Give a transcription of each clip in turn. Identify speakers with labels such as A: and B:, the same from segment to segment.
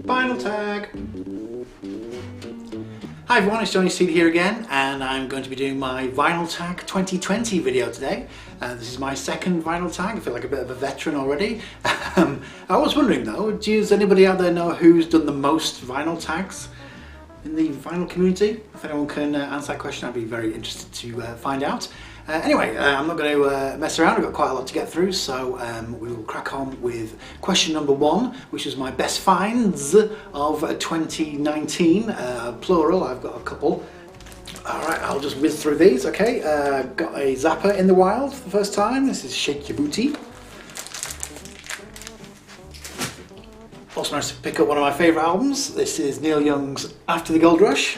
A: Vinyl tag. Hi everyone, it's Johnny Seed here again, and I'm going to be doing my Vinyl Tag 2020 video today. This is my second Vinyl Tag. I feel like a bit of a veteran already. I was wondering though, does anybody out there know who's done the most Vinyl Tags in the vinyl community? If anyone can answer that question, I'd be very interested to find out. Anyway, I'm not going to mess around. I've got quite a lot to get through, so we will crack on with question number 1, which is my best finds of 2019, plural. I've got a couple. Alright, I'll just whiz through these, okay. Got a Zappa in the wild for the first time. This is Shake Your Booty. Also managed to pick up one of my favourite albums. This is Neil Young's After the Gold Rush.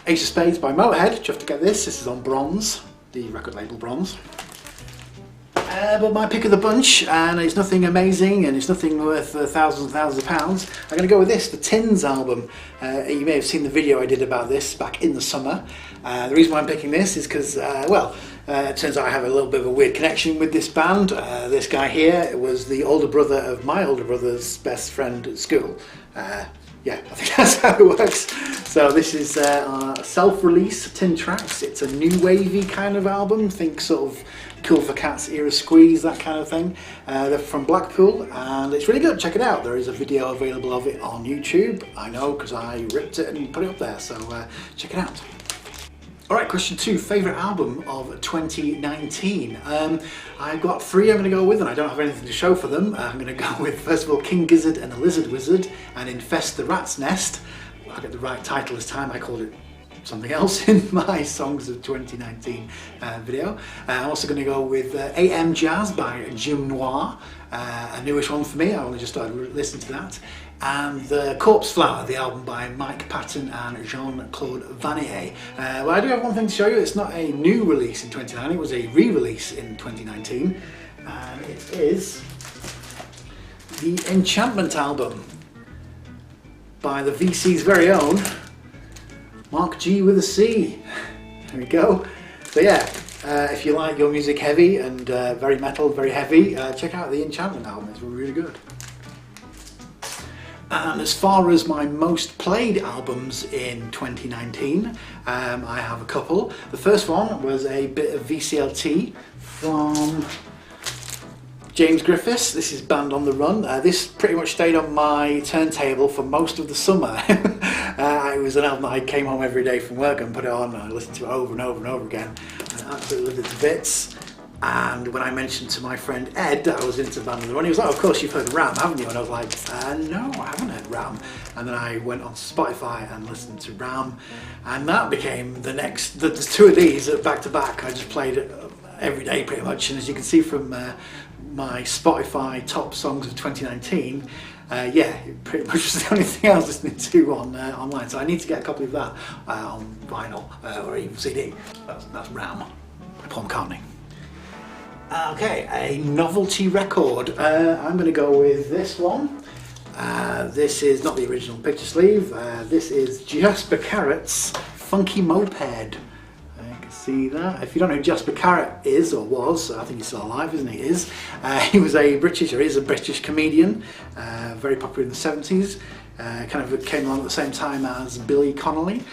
A: Ace of Spades by Motorhead. You have to get this. This is on Bronze, the record label Bronze. But my pick of the bunch, and it's nothing amazing and it's nothing worth thousands and thousands of pounds. I'm going to go with this, the Tins album. You may have seen the video I did about this back in the summer. The reason why I'm picking this is because, it turns out I have a little bit of a weird connection with this band. This guy here was the older brother of my older brother's best friend at school. Yeah, I think that's how it works. So this is self-release Tin Tracks. It's a new wavy kind of album. Think sort of Cool for Cats era Squeeze, that kind of thing. They're from Blackpool and it's really good. Check it out. There is a video available of it on YouTube. I know because I ripped it and put it up there, so check it out. Alright, question 2, favourite album of 2019. I've got 3 I'm going to go with, and I don't have anything to show for them. I'm going to go with, first of all, King Gizzard and the Lizard Wizard and Infest the Rat's Nest. I got the right title this time, I called it something else in my Songs of 2019 video. I'm also going to go with AM Jazz by Jim Noir, a newish one for me. I only just started listening to that. And the Corpse Flower, the album by Mike Patton and Jean-Claude Vanier. Well, I do have one thing to show you. It's not a new release in 2019, it was a re-release in 2019. And it is the Enchantment album by the VC's very own Mark G with a C. There we go. So yeah, if you like your music heavy and very metal, very heavy, check out the Enchantment album. It's really good. And as far as my most played albums in 2019, I have a couple. The first one was a bit of VCLT from James Griffiths. This is Band on the Run. This pretty much stayed on my turntable for most of the summer. It was an album that I came home every day from work and put it on and I listened to it over and over and over again. I absolutely loved it to bits. And when I mentioned to my friend Ed that I was into Band on the Run, he was like, "Of course you've heard Ram, haven't you?" And I was like, "No, I haven't heard Ram." And then I went on Spotify and listened to Ram, and that became the next. There's 2 of these back to back. I just played it every day pretty much, and as you can see from my Spotify top songs of 2019, yeah, it pretty much was the only thing I was listening to on online. So I need to get a copy of that on vinyl or even CD. That's Ram by Paul McCartney. Okay, a Novelty Record. I'm going to go with this one. This is not the original picture sleeve. This is Jasper Carrot's Funky Moped. You can see that. If you don't know who Jasper Carrot is or was, I think he's still alive, isn't he? He was a British, or is a British comedian, very popular in the 70s. Kind of came along at the same time as Billy Connolly.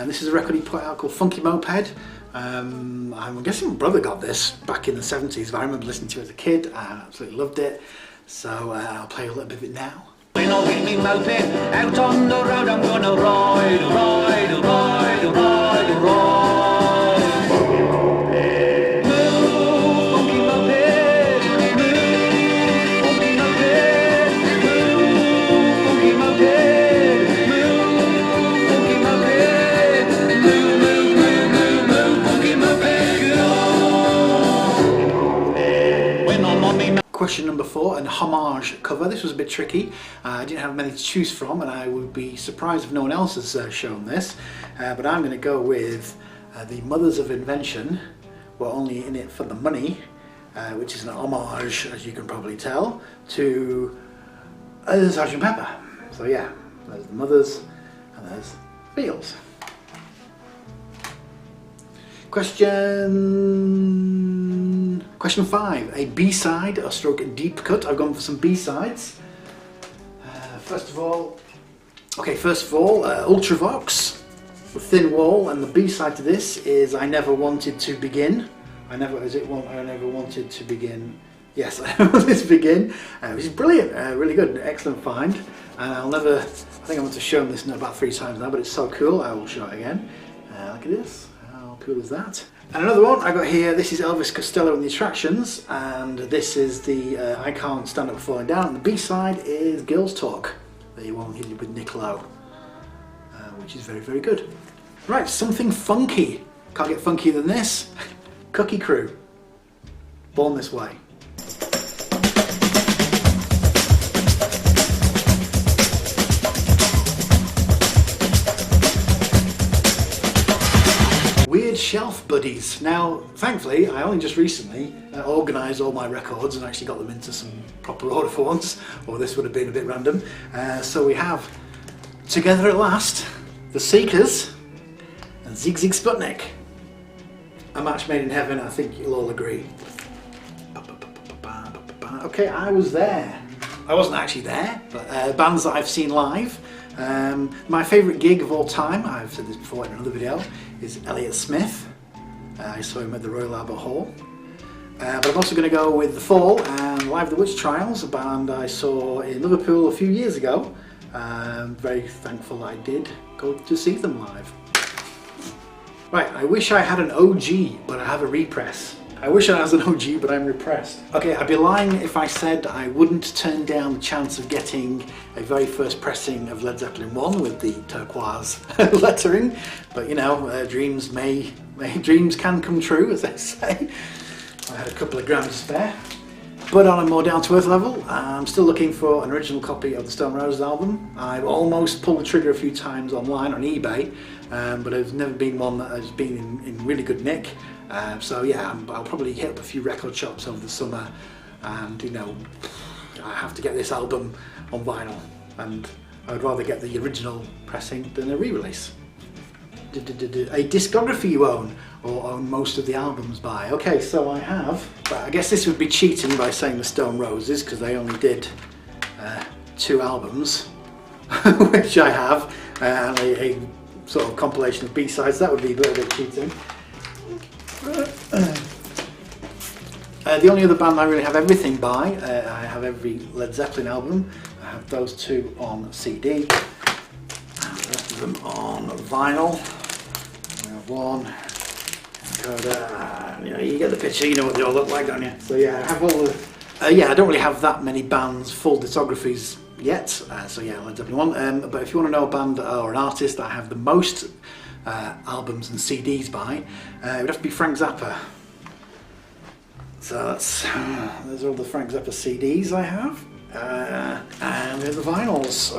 A: This is a record he put out called Funky Moped. I'm guessing my brother got this back in the 70s, but I remember listening to it as a kid and I absolutely loved it. So I'll play a little bit of it now.
B: When I'll get me moped out on the road, I'm gonna ride, ride, ride, ride, ride. Move, funky moped, move, funky moped, move, funky moped, move, funky moped, move, move, move, move, move, funky moped, go. When I'm on me.
A: Question number 4, an Homage cover. This was a bit tricky. I didn't have many to choose from and I would be surprised if no one else has shown this. But I'm going to go with the Mothers of Invention. We're only in it for the money, which is an homage, as you can probably tell, to Sgt. Pepper. So yeah, there's the Mothers and there's Beatles. Question again. Question 5, a B-side or stroke deep cut. I've gone for some B-sides. First of all, Ultravox, The Thin Wall, and the B-side to this is I Never Wanted to Begin. I never wanted to begin. Yes, I never wanted to begin. Which is brilliant, really good, excellent find. And I think I want to show this about 3 times now, but it's so cool, I will show it again. Look at this, how cool is that? And another one I got here, this is Elvis Costello and the Attractions, and this is the I Can't Stand Up Falling Down, and the B-side is Girls Talk, the one he did with Nick Lowe, which is very, very good. Right, something funky. Can't get funkier than this. Cookie Crew, Born This Way. Weird Shelf Buddies. Now, thankfully, I only just recently organised all my records and actually got them into some proper order for once, or this would have been a bit random. So we have, together at last, The Seekers and Zig Zig Sputnik. A match made in heaven, I think you'll all agree. Okay, I was there. I wasn't actually there, but bands that I've seen live. My favourite gig of all time, I've said this before in another video, is Elliott Smith. I saw him at the Royal Albert Hall. But I'm also going to go with The Fall and Live the Witch Trials, a band I saw in Liverpool a few years ago. Very thankful I did go to see them live. Right, I wish I had an OG, but I have a repress. I wish I was an OG, but I'm repressed. Okay, I'd be lying if I said I wouldn't turn down the chance of getting a very first pressing of Led Zeppelin 1 with the turquoise lettering, but you know, dreams can come true, as they say. I had a couple of grand to spare. But on a more down-to-earth level, I'm still looking for an original copy of the Stone Roses album. I've almost pulled the trigger a few times online on eBay, but there's never been one that has been in really good nick. So yeah, I'll probably hit up a few record shops over the summer, and you know, I have to get this album on vinyl, and I would rather get the original pressing than a re-release. A discography you own, or own most of the albums by. Okay, so I have, but I guess this would be cheating by saying the Stone Roses, because they only did 2 albums, which I have, and a sort of compilation of B-sides. That would be a little bit cheating. The only other band I really have everything by, I have every Led Zeppelin album. I have those 2 on CD, and the rest of them on vinyl. We have one. You know, you get the picture, you know what they all look like, don't you? So yeah, I have all the... yeah, I don't really have that many bands, full discographies yet, so yeah, Led Zeppelin 1. But if you want to know a band or an artist that I have the most albums and CDs by, it would have to be Frank Zappa. So there's all the Frank Zappa CDs I have, and there's the vinyls.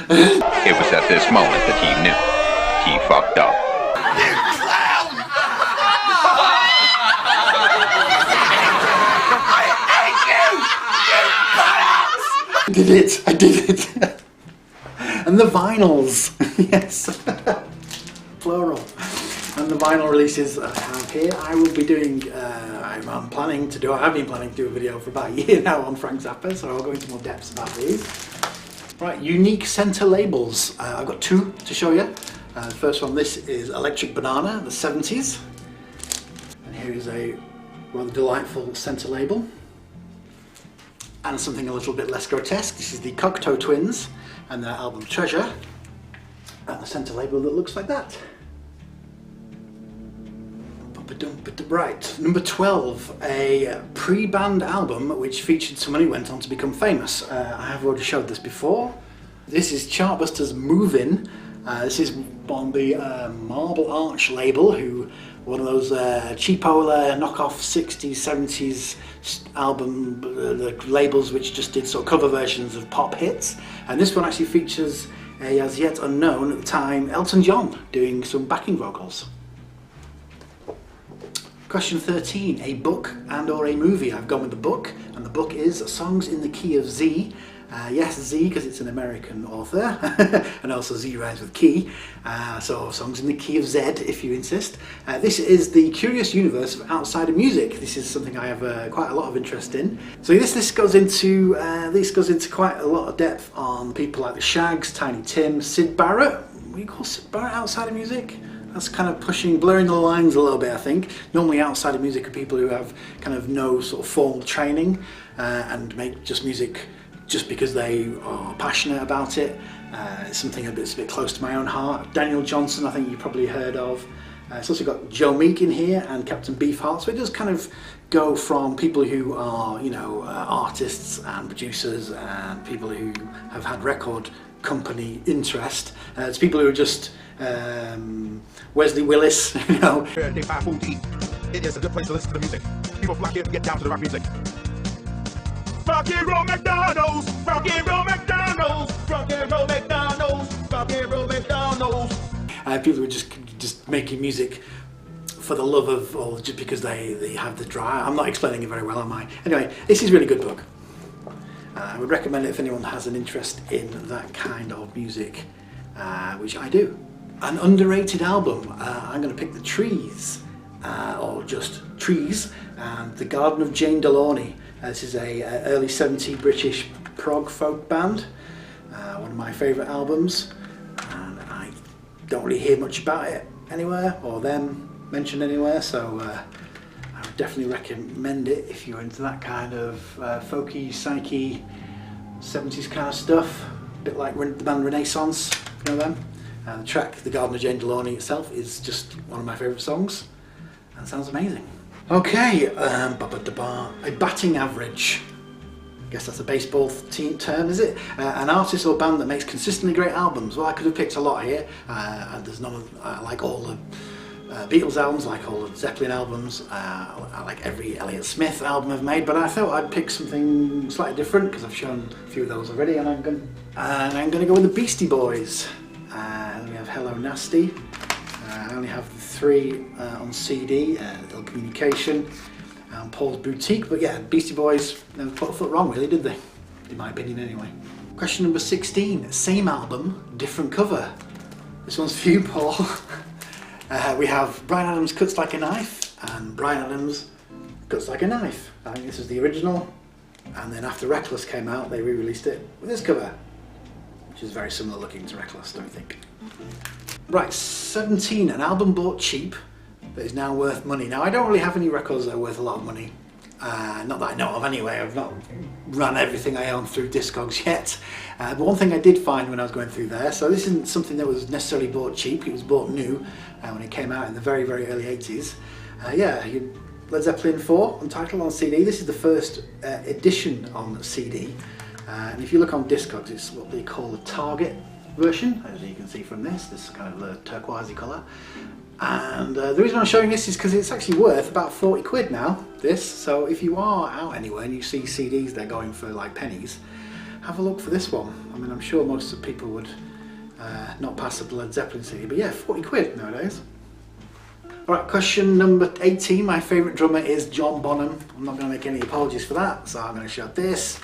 C: It was at this moment that he knew he fucked up.
A: I did it! And the vinyls, yes, plural. And the vinyl releases that I have here, I will be doing, I've been planning to do a video for about a year now on Frank Zappa, so I'll go into more depths about these. Right, unique centre labels. I've got 2 to show you. The first one, this is Electric Banana, the 70s. And here is a rather delightful centre label. And something a little bit less grotesque. This is the Cocteau Twins and their album Treasure. And the centre label that looks like that. Right, number 12, a pre-band album which featured someone who went on to become famous. I have already showed this before. This is Chartbusters Move-In. This is on the Marble Arch label, one of those cheapo knockoff 60s, 70s album labels which just did sort of cover versions of pop hits. And this one actually features a as yet unknown at the time Elton John doing some backing vocals. Question 13, a book and or a movie. I've gone with the book, and the book is Songs in the Key of Z. Yes, Z, because it's an American author, and also Z rhymes with key, so songs in the key of Z, if you insist. This is the curious universe of outsider music. This is something I have quite a lot of interest in. So this goes into quite a lot of depth on people like the Shags, Tiny Tim, Syd Barrett. What do you call Syd Barrett outsider music? That's kind of blurring the lines a little bit, I think. Normally outsider music are people who have kind of no sort of formal training and make just music just because they are passionate about it. It's something that's a bit close to my own heart. Daniel Johnson, I think you've probably heard of. It's also got Joe Meek in here and Captain Beefheart. So it does kind of go from people who are, artists and producers and people who have had record company interest. It's people who are just Wesley, Willis,
D: They buy food to eat. It is a good place to listen to the music. People flock here to get down to the rock music. Rock and roll McDonald's, rock and roll McDonald's, rock and roll McDonald's, rock and roll McDonald's.
A: People who are just making music for the love of, or just because they have the drive. I'm not explaining it very well, am I? Anyway, this is a really good book. I would recommend it if anyone has an interest in that kind of music, which I do. An underrated album, I'm going to pick The Trees, or just Trees, and The Garden of Jane Delaunay. This is a early 70s British prog folk band, one of my favourite albums, and I don't really hear much about it anywhere, or them mentioned anywhere, so I would definitely recommend it if you're into that kind of folky, psyche, 70s kind of stuff, a bit like the band Renaissance, you know them. The track The Garden of Jane Delaunay itself is just one of my favourite songs, and sounds amazing. Okay, a batting average. I guess that's a baseball term, is it? An artist or band that makes consistently great albums. Well, I could have picked a lot here. And there's none of, I like all the Beatles albums, I like all the Zeppelin albums, I like every Elliott Smith album I've made, but I thought I'd pick something slightly different because I've shown a few of those already, and I'm going to go with the Beastie Boys. And we have Hello Nasty. I only have the 3 on CD, Ill Communication and Paul's Boutique, but yeah, Beastie Boys never put a foot wrong really, did they? In my opinion anyway. Question number 16, same album, different cover. This one's for you, Paul. We have Bryan Adams Cuts Like a Knife and Bryan Adams Cuts Like a Knife. I think this is the original, and then after Reckless came out they re-released it with this cover, which is very similar looking to Reckless, don't you think? Right, 17, an album bought cheap that is now worth money. Now I don't really have any records that are worth a lot of money. Not that I know of anyway, I've not run everything I own through Discogs yet. But one thing I did find when I was going through there, so this isn't something that was necessarily bought cheap, it was bought new when it came out in the very, very early 80s. Led Zeppelin 4 Untitled on CD. This is the first edition on CD. And if you look on Discogs, it's what they call the Target version, as you can see from this kind of turquoisey colour. And the reason I'm showing this is because it's actually worth about 40 quid now, this. So if you are out anywhere and you see CDs they're going for like pennies, have a look for this one. I mean, I'm sure most of the people would not pass up the Led Zeppelin CD, but yeah, 40 quid nowadays. Alright, question number 18. My favourite drummer is John Bonham. I'm not going to make any apologies for that, so I'm going to show this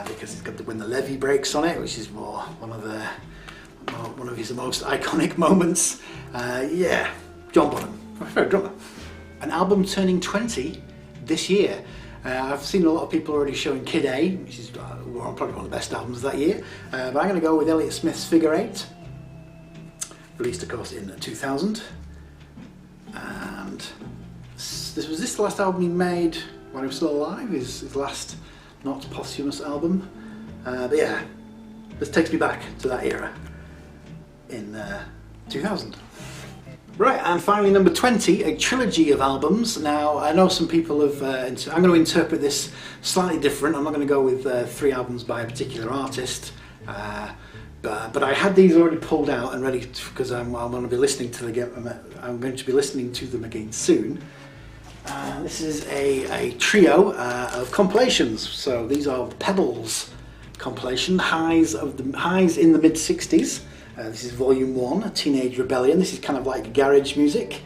A: because it's got the When the Levee Breaks on it, which is one of his most iconic moments. Yeah, John Bonham, my favourite drummer. An album turning 20 this year. I've seen a lot of people already showing Kid A, which is probably one of the best albums of that year. But I'm going to go with Elliott Smith's Figure 8, released of course in 2000. And was this the last album he made when he was still alive? His last not posthumous album. But yeah, this takes me back to that era in 2000. Right, and finally number 20, a trilogy of albums. Now I know some people have, I'm going to interpret this slightly different. I'm not going to go with 3 albums by a particular artist, but I had these already pulled out and ready because I'm going to be listening to them again soon. This is a trio of compilations. So these are Pebbles compilation, highs in the mid 60s. This is volume 1, Teenage Rebellion. This is kind of like garage music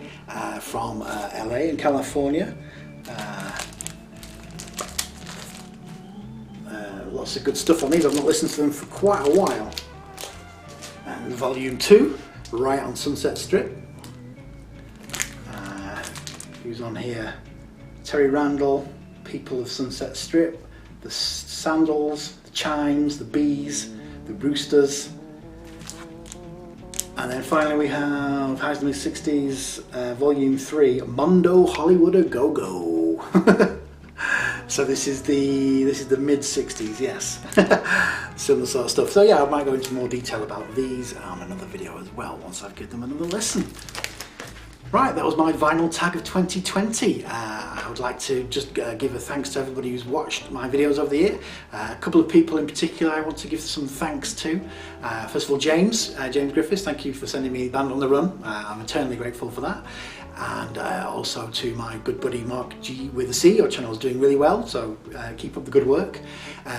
A: from LA and California. lots of good stuff on these. I've not listened to them for quite a while. And Volume 2, right on Sunset Strip. Who's on here? Terry Randall, People of Sunset Strip, the Sandals, the Chimes, the Bees, the Roosters. And then finally we have Highs in the Mid-60s, Volume 3, Mondo Hollywood A Go-Go. So this is the mid-60s, yes. Similar sort of stuff. So yeah, I might go into more detail about these on another video as well once I've given them another listen. Right, that was my vinyl tag of 2020. I would like to just give a thanks to everybody who's watched my videos over the year. A couple of people in particular I want to give some thanks to. First of all, James Griffiths, thank you for sending me Band on the Run. I'm eternally grateful for that. And also to my good buddy Mark G with a C, your channel is doing really well, so keep up the good work.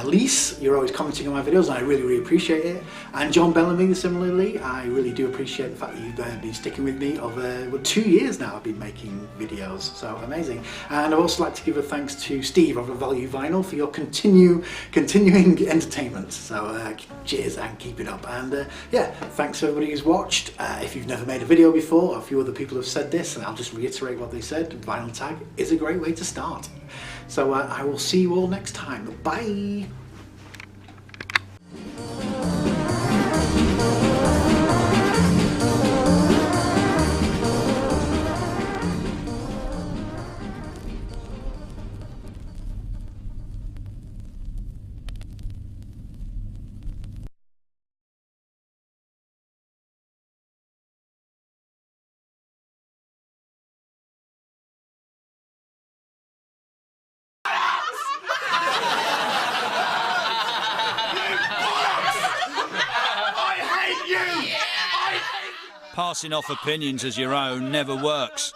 A: Lise, you're always commenting on my videos and I really, really appreciate it. And John Bellamy, similarly, I really do appreciate the fact that you've been sticking with me over 2 years now I've been making videos, so amazing. And I'd also like to give a thanks to Steve of Value Vinyl for your continuing entertainment, so cheers and keep it up. And yeah, thanks to everybody who's watched. If you've never made a video before, a few other people have said this, and I'll just reiterate what they said, vinyl tag is a great way to start. So I will see you all next time. Bye!
E: Passing off opinions as your own never works.